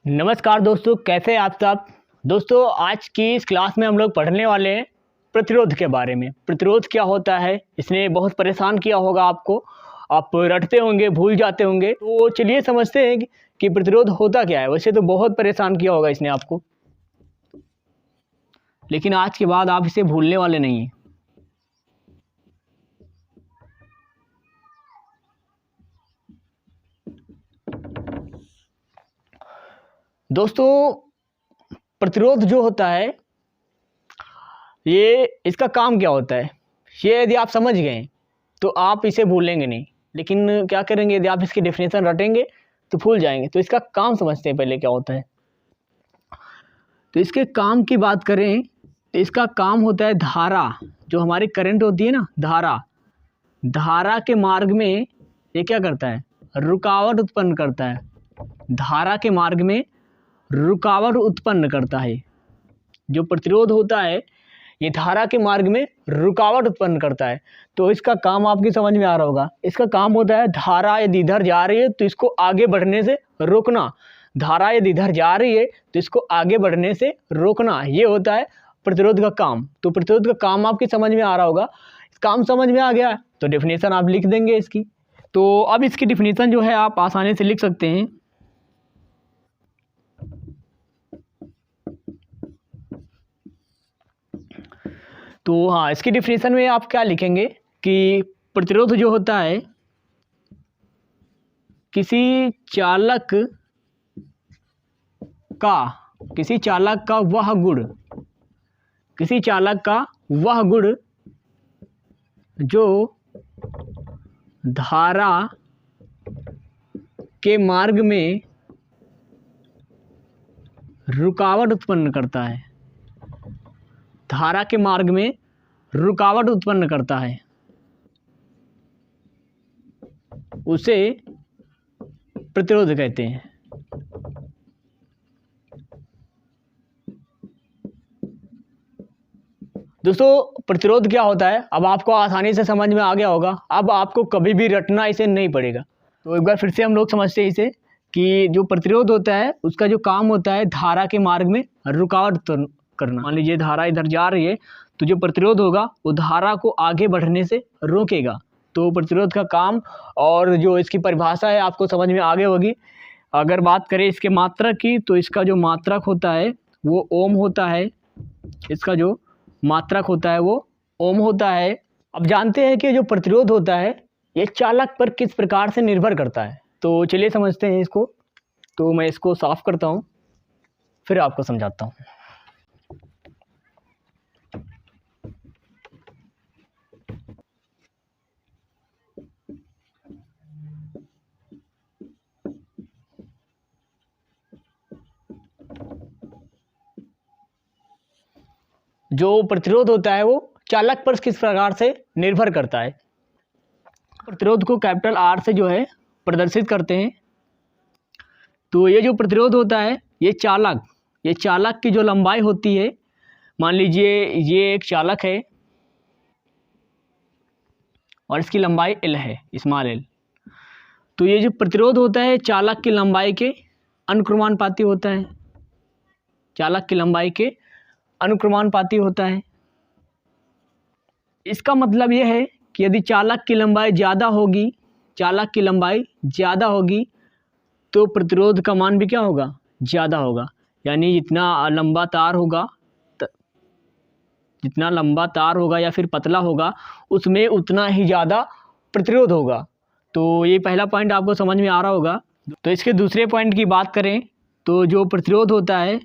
नमस्कार दोस्तों, कैसे हैं आप सब। दोस्तों, आज की इस क्लास में हम लोग पढ़ने वाले हैं प्रतिरोध के बारे में। प्रतिरोध क्या होता है, इसने बहुत परेशान किया होगा आपको, आप रटते होंगे, भूल जाते होंगे। तो चलिए समझते हैं कि प्रतिरोध होता क्या है। वैसे तो बहुत परेशान किया होगा इसने आपको, लेकिन आज के बाद आप इसे भूलने वाले नहीं हैं। दोस्तों, प्रतिरोध जो होता है ये इसका काम क्या होता है, ये यदि आप समझ गए तो आप इसे भूलेंगे नहीं। लेकिन क्या करेंगे, यदि आप इसकी डेफिनेशन रटेंगे तो भूल जाएंगे। तो इसका काम समझते हैं पहले क्या होता है। तो इसके काम की बात करें तो इसका काम होता है धारा, जो हमारी करंट होती है ना, धारा के मार्ग में ये क्या करता है, रुकावट उत्पन्न करता है। धारा के मार्ग में रुकावट उत्पन्न करता है। जो प्रतिरोध होता है ये धारा के मार्ग में रुकावट उत्पन्न करता है। तो इसका काम आपकी समझ में आ रहा होगा। इसका काम होता है धारा यदि इधर जा रही है तो इसको आगे बढ़ने से रोकना। धारा यदि इधर जा रही है तो इसको आगे बढ़ने से रोकना, ये होता है प्रतिरोध का काम। तो प्रतिरोध का काम आपकी समझ में आ रहा होगा। काम समझ में आ गया तो डेफिनेशन आप लिख देंगे इसकी। तो अब इसकी डेफिनेशन जो है आप आसानी से लिख सकते हैं। तो हाँ, इसकी डेफिनेशन में आप क्या लिखेंगे कि प्रतिरोध जो होता है किसी चालक का वह गुण जो धारा के मार्ग में रुकावट उत्पन्न करता है। धारा के मार्ग में रुकावट उत्पन्न करता है, उसे प्रतिरोध कहते हैं। दोस्तों, प्रतिरोध क्या होता है अब आपको आसानी से समझ में आ गया होगा। अब आपको कभी भी रटना इसे नहीं पड़ेगा। तो एक बार फिर से हम लोग समझते हैं इसे कि जो प्रतिरोध होता है उसका जो काम होता है धारा के मार्ग में रुकावट करना। मान लीजिए धारा इधर जा रही है तो जो प्रतिरोध होगा वो धारा को आगे बढ़ने से रोकेगा। तो प्रतिरोध का काम और जो इसकी परिभाषा है आपको समझ में आ गई होगी। अगर बात करें इसके मात्रक की तो इसका जो मात्रक होता है वो ओम होता है। इसका जो मात्रक होता है वो ओम होता है। अब जानते हैं कि जो प्रतिरोध होता है ये चालक पर किस प्रकार से निर्भर करता है। तो चलिए समझते हैं इसको। तो मैं इसको साफ करता हूँ, फिर आपको समझाता हूँ। जो प्रतिरोध होता है वो चालक पर किस प्रकार से निर्भर करता है। प्रतिरोध को कैपिटल आर से जो है प्रदर्शित करते हैं। तो ये जो प्रतिरोध होता है ये चालक की जो लंबाई होती है, मान लीजिए ये एक चालक है और इसकी लंबाई एल है, स्मॉल एल। तो ये जो प्रतिरोध होता है चालक की लंबाई के अनुक्रमानुपाती होता है। चालक की लंबाई के अनुक्रमानुपाती होता है। इसका मतलब यह है कि यदि चालक की लंबाई ज़्यादा होगी तो प्रतिरोध का मान भी क्या होगा, ज़्यादा होगा। यानी जितना लंबा तार होगा या फिर पतला होगा उसमें उतना ही ज़्यादा प्रतिरोध होगा। तो ये पहला पॉइंट आपको समझ में आ रहा होगा। तो इसके दूसरे पॉइंट की बात करें तो जो प्रतिरोध होता है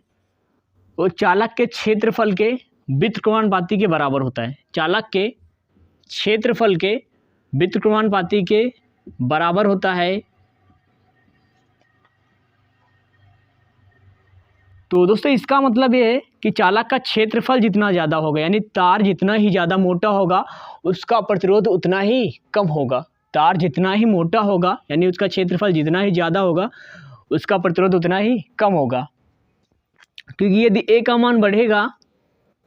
वो चालक के क्षेत्रफल के व्युत्क्रमानुपाती के बराबर होता है। चालक के क्षेत्रफल के व्युत्क्रमानुपाती के बराबर होता है। तो दोस्तों, इसका मतलब ये है कि चालक का क्षेत्रफल जितना ज़्यादा होगा, यानी तार जितना ही ज़्यादा मोटा होगा उसका प्रतिरोध उतना ही कम होगा। तार जितना ही मोटा होगा यानी उसका क्षेत्रफल जितना ही ज़्यादा होगा उसका प्रतिरोध उतना ही कम होगा। क्योंकि यदि ए का मान बढ़ेगा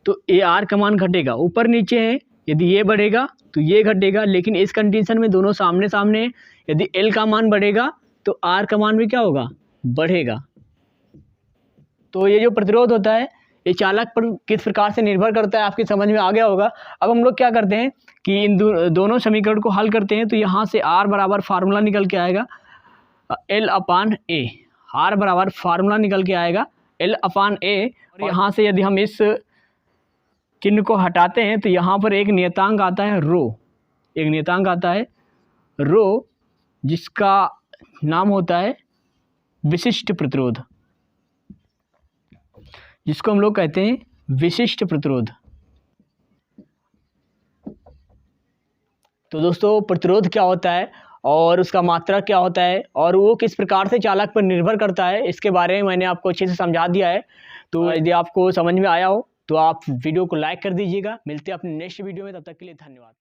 तो ए आर का मान घटेगा। ऊपर नीचे है, यदि ये बढ़ेगा तो ये घटेगा। लेकिन इस कंडीशन में दोनों सामने सामने है। यदि एल का मान बढ़ेगा तो आर का मान भी क्या होगा, बढ़ेगा। तो ये जो प्रतिरोध होता है ये चालक पर किस प्रकार से निर्भर करता है आपकी समझ में आ गया होगा। अब हम लोग क्या करते हैं कि इन दोनों समीकरण को हल करते हैं। तो यहाँ से R बराबर फार्मूला निकल के आएगा L/A। R बराबर फार्मूला निकल के आएगा L/A। और यहाँ से यदि हम इस चिन्ह को हटाते हैं तो यहाँ पर एक नियतांक आता है रो, एक नियतांक आता है रो, जिसका नाम होता है विशिष्ट प्रतिरोध, जिसको हम लोग कहते हैं विशिष्ट प्रतिरोध। तो दोस्तों प्रतिरोध क्या होता है और उसका मात्रा क्या होता है और वो किस प्रकार से चालक पर निर्भर करता है, इसके बारे में मैंने आपको अच्छे से समझा दिया है। तो यदि आपको समझ में आया हो तो आप वीडियो को लाइक कर दीजिएगा। मिलते हैं अपने नेक्स्ट वीडियो में, तब तक के लिए धन्यवाद।